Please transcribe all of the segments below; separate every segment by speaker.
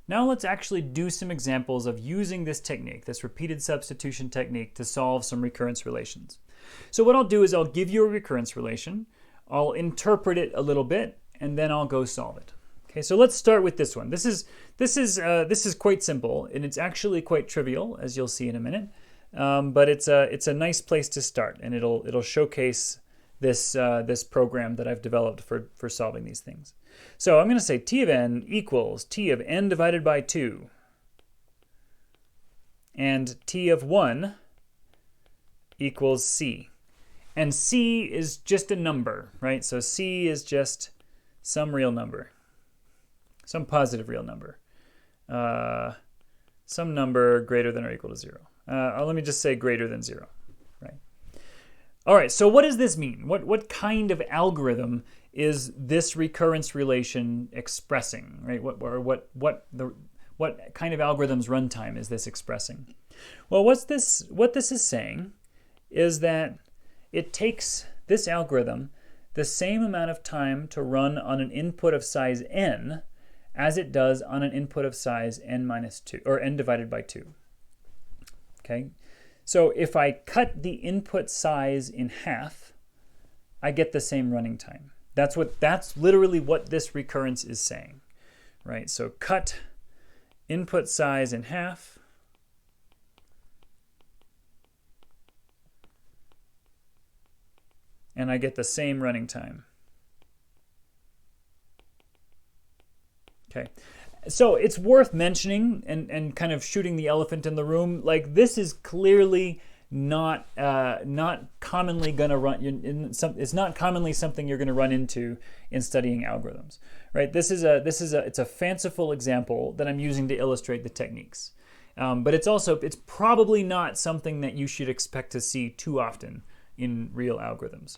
Speaker 1: Now let's actually do some examples of using this technique, this repeated substitution technique, to solve some recurrence relations. So what I'll do is I'll give you a recurrence relation, I'll interpret it a little bit, and then I'll go solve it. Okay, so let's start with this one. This is quite simple, and it's actually quite trivial, as you'll see in a minute. But it's a nice place to start, and it'll showcase this program that I've developed for solving these things. So I'm going to say t of n equals t of n divided by 2, and t of 1 equals c. And c is just a number, right? So c is just some real number, some positive real number, some number greater than or equal to 0. Let me just say greater than 0, right? All right, so what does this mean? What kind of algorithm is this recurrence relation expressing, right? What kind of algorithm's runtime is this expressing? Well, what this is saying is that it takes this algorithm the same amount of time to run on an input of size n as it does on an input of size n minus 2, or n divided by 2. Okay, so if I cut the input size in half, I get the same running time. That's literally what this recurrence is saying, right? So cut input size in half, and I get the same running time. Okay. So it's worth mentioning and kind of shooting the elephant in the room. Like, this is clearly not commonly going to run. It's not commonly something you're going to run into in studying algorithms, right? It's a fanciful example that I'm using to illustrate the techniques, but it's probably not something that you should expect to see too often in real algorithms.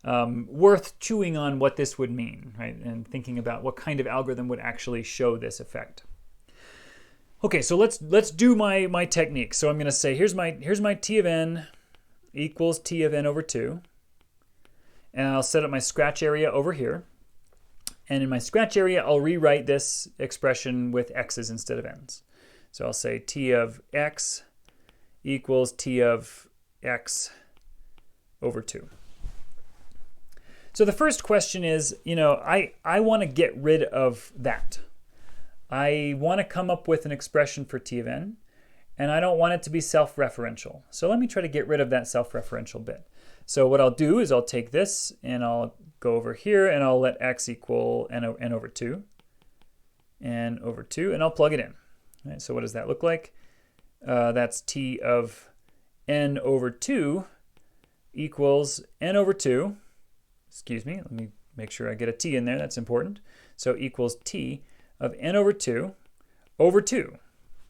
Speaker 1: Worth chewing on what this would mean, right? And thinking about what kind of algorithm would actually show this effect. Okay, so let's do my technique. So I'm going to say here's my t of n equals t of n over 2, and I'll set up my scratch area over here. And in my scratch area, I'll rewrite this expression with x's instead of n's. So I'll say t of x equals t of x over 2. So the first question is, I want to get rid of that. I want to come up with an expression for t of n, and I don't want it to be self-referential. So let me try to get rid of that self-referential bit. So what I'll do is I'll take this, and I'll go over here, and I'll let x equal n over 2, and over 2, and I'll plug it in. All right, so what does that look like? That's t of n over 2 equals n over 2. Excuse me, let me make sure I get a t in there, that's important. So equals t of n over 2 over 2.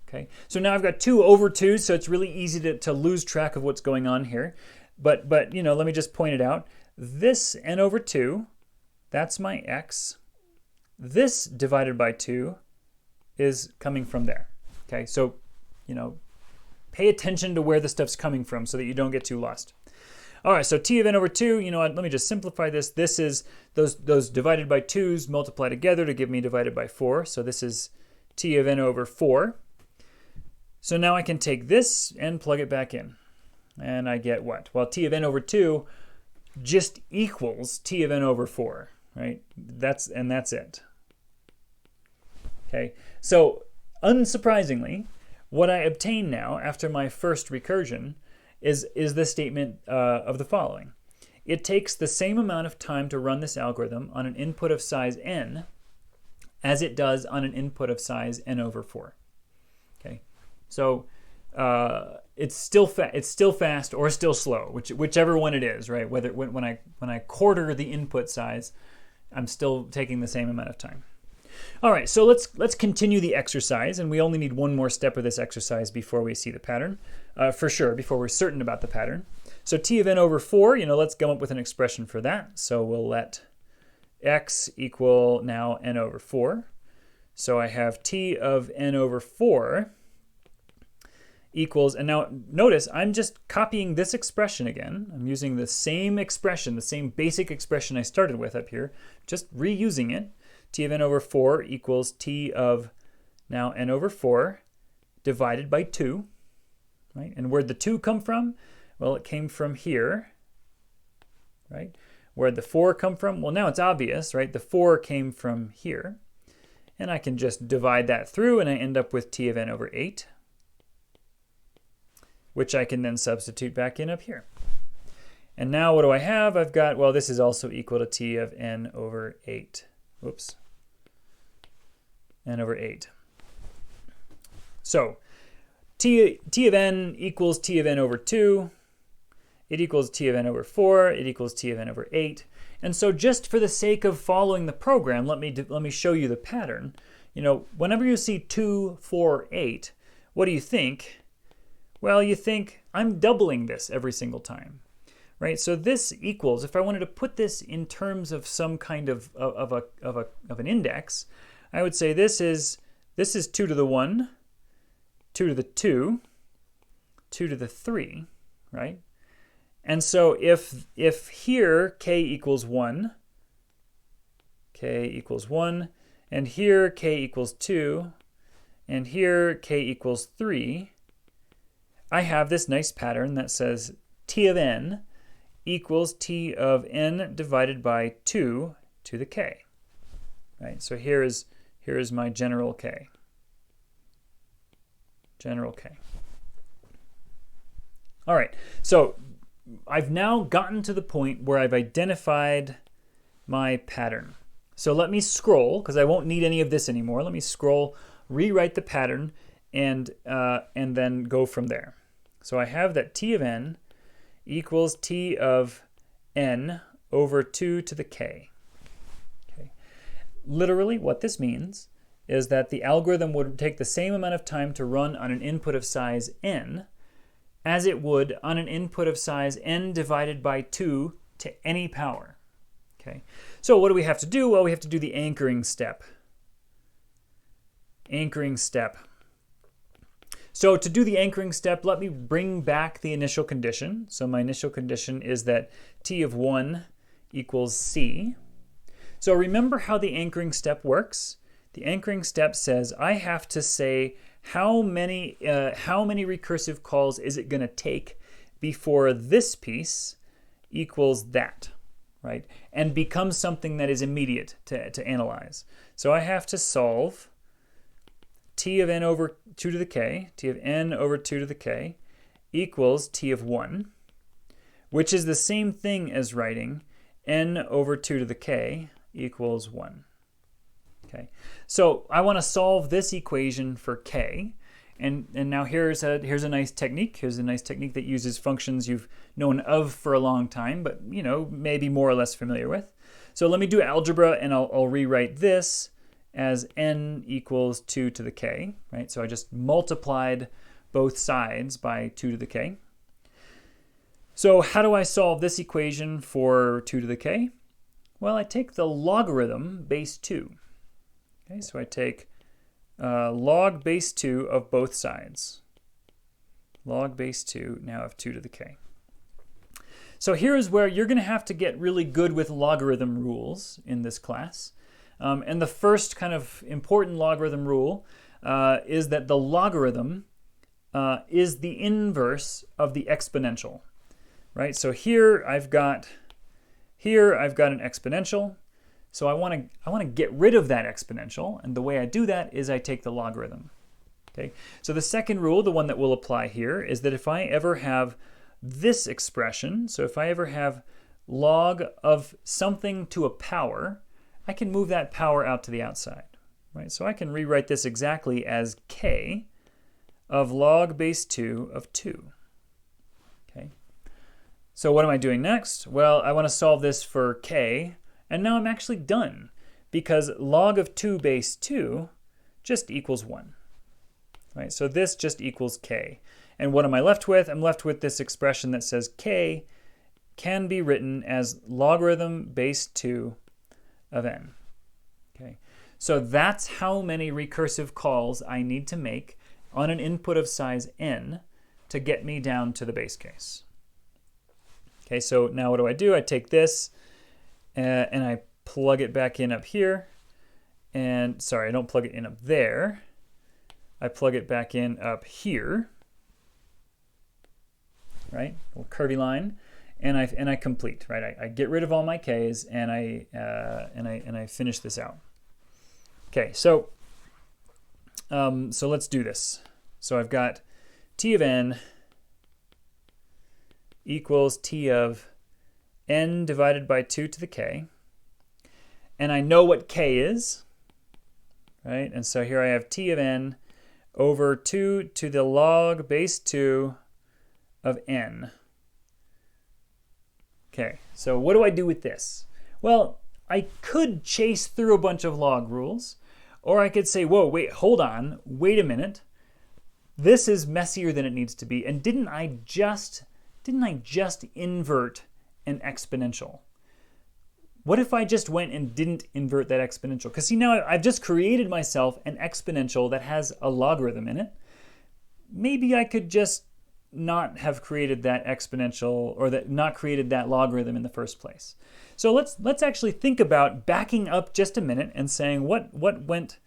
Speaker 1: Okay, so now I've got 2 over 2, so it's really easy to lose track of what's going on here. But let me just point it out. This n over 2, that's my x. This divided by 2 is coming from there. Okay, so, pay attention to where the stuff's coming from so that you don't get too lost. All right, so t of n over 2, let me just simplify this. This is those divided by 2's multiply together to give me divided by 4. So this is t of n over 4. So now I can take this and plug it back in. And I get what? Well, t of n over 2 just equals t of n over 4, right? That's it. Okay, so unsurprisingly, what I obtain now after my first recursion is the statement of the following. It takes the same amount of time to run this algorithm on an input of size n as it does on an input of size n over 4. Okay, so it's still fast or still slow, whichever one it is, right? Whether when I quarter the input size, I'm still taking the same amount of time. All right, so let's continue the exercise, and we only need one more step of this exercise before we see the pattern, for sure, before we're certain about the pattern. So t of n over 4, let's come up with an expression for that. So we'll let x equal now n over 4. So I have t of n over 4 equals, and now notice I'm just copying this expression again. I'm using the same expression, the same basic expression I started with up here, just reusing it. T of n over 4 equals t of Now n over 4 divided by 2, right? And where'd the 2 come from? Well, it came from here, right? Where'd the 4 come from? Well, now it's obvious, right? The 4 came from here. And I can just divide that through, and I end up with t of n over 8, which I can then substitute back in up here. And now what do I have? I've got, well, this is also equal to t of n over 8. Whoops. N over 8. So t of n equals t of n over 2. It equals t of n over 4. It equals t of n over 8. And so just for the sake of following the program, let me show you the pattern. You know, whenever you see 2, 4, 8, what do you think? Well, you think, I'm doubling this every single time, right? So this equals, if I wanted to put this in terms of some kind of an index, I would say this is 2 to the 1, 2 to the 2, 2 to the 3, right? And so if here k equals 1, and here k equals 2, and here k equals 3, I have this nice pattern that says t of n equals t of n divided by 2 to the k. Right? So here is my general k. General k. All right, so I've now gotten to the point where I've identified my pattern. So let me scroll, because I won't need any of this anymore. Let me scroll, rewrite the pattern, and then go from there. So I have that t of n equals t of n over 2 to the k. Okay. Literally, what this means is that the algorithm would take the same amount of time to run on an input of size n as it would on an input of size n divided by 2 to any power. Okay. So what do we have to do? Well, we have to do the anchoring step. Anchoring step. So to do the anchoring step, let me bring back the initial condition. So my initial condition is that t of 1 equals c. So remember how the anchoring step works. The anchoring step says I have to say how many recursive calls is it going to take before this piece equals that, right? And becomes something that is immediate to analyze. So I have to solve t of n over 2 to the k, t of n over 2 to the k, equals t of 1, which is the same thing as writing n over 2 to the k equals 1. Okay, so I want to solve this equation for k, and now here's a nice technique. Here's a nice technique that uses functions you've known of for a long time, but you know, maybe more or less familiar with. So let me do algebra, and I'll rewrite this as n equals 2 to the k, right? So I just multiplied both sides by 2 to the k. So how do I solve this equation for 2 to the k? Well, I take the logarithm base 2. Okay, so I take log base 2 of both sides. Log base 2 now of 2 to the k. So here is where you're going to have to get really good with logarithm rules in this class. And the first kind of important logarithm rule is that the logarithm is the inverse of the exponential, right? So here I've got an exponential. So I want to get rid of that exponential, and the way I do that is I take the logarithm. Okay. So the second rule, the one that will apply here, is that if I ever have this expression, so if I ever have log of something to a power, I can move that power out to the outside, right? So I can rewrite this exactly as k of log base 2 of 2. Okay. So what am I doing next? Well, I want to solve this for k, and now I'm actually done, because log of 2 base 2 just equals 1. Right? So this just equals k. And what am I left with? I'm left with this expression that says k can be written as logarithm base 2 of n. Okay. So that's how many recursive calls I need to make on an input of size n to get me down to the base case. Okay, so now what do? I take this and I plug it back in up here. And sorry, I don't plug it in up there. I plug it back in up here, right? A little curvy line, and I complete, right? I get rid of all my k's and I finish this out. Okay, so let's do this. So I've got t of n equals t of n divided by 2 to the k, and I know what k is, right? And so here I have t of n over 2 to the log base 2 of n. Okay, so what do I do with this? Well, I could chase through a bunch of log rules, or I could say, whoa, wait, hold on, wait a minute. This is messier than it needs to be, and didn't I just invert an exponential? What if I just went and didn't invert that exponential? Because see, now I've just created myself an exponential that has a logarithm in it. Maybe I could just not have created that exponential, or not created that logarithm in the first place. So let's actually think about backing up just a minute and saying what went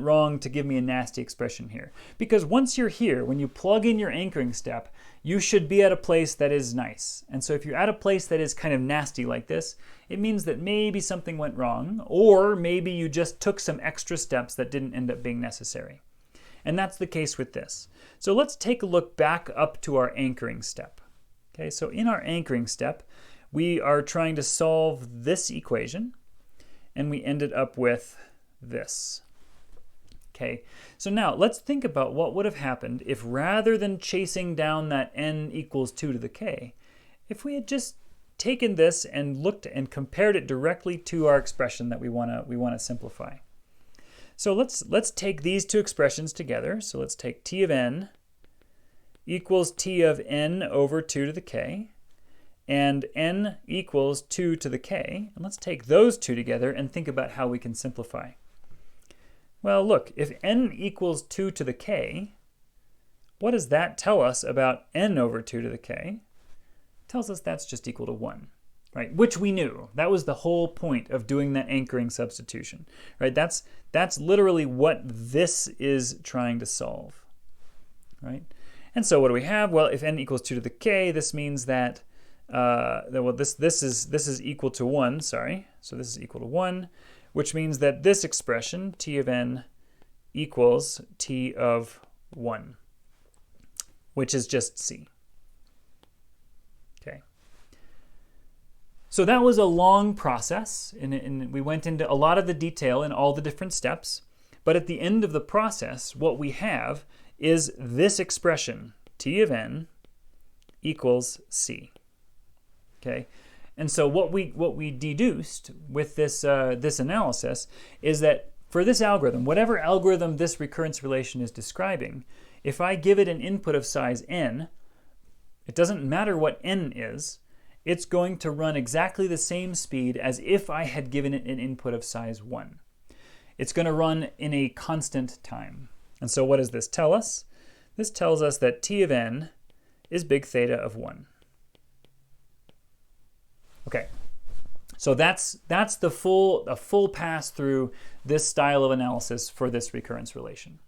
Speaker 1: wrong to give me a nasty expression here. Because once you're here, when you plug in your anchoring step, you should be at a place that is nice. And so if you're at a place that is kind of nasty like this, it means that maybe something went wrong, or maybe you just took some extra steps that didn't end up being necessary. And that's the case with this. So let's take a look back up to our anchoring step. Okay, so in our anchoring step, we are trying to solve this equation, and we ended up with this. Okay, so now let's think about what would have happened if, rather than chasing down that n equals 2 to the k, if we had just taken this and looked and compared it directly to our expression that we want to simplify. So let's take these two expressions together. So let's take t of n equals t of n over 2 to the k, and n equals 2 to the k. And let's take those two together and think about how we can simplify. Well, look, if n equals 2 to the k, what does that tell us about n over 2 to the k? It tells us that's just equal to 1, right? Which we knew. That was the whole point of doing that anchoring substitution, right? That's literally what this is trying to solve, right? And so what do we have? Well, if n equals 2 to the k, this means that, this is equal to 1, sorry. So this is equal to 1. Which means that this expression, t of n, equals t of 1, which is just c. Okay. So that was a long process, and we went into a lot of the detail in all the different steps. But at the end of the process, what we have is this expression, t of n equals c. Okay. And so what we deduced with this this analysis is that for this algorithm, whatever algorithm this recurrence relation is describing, if I give it an input of size n, it doesn't matter what n is, it's going to run exactly the same speed as if I had given it an input of size 1. It's going to run in a constant time. And so what does this tell us? This tells us that t of n is big theta of 1. Okay, so that's a full pass through this style of analysis for this recurrence relation.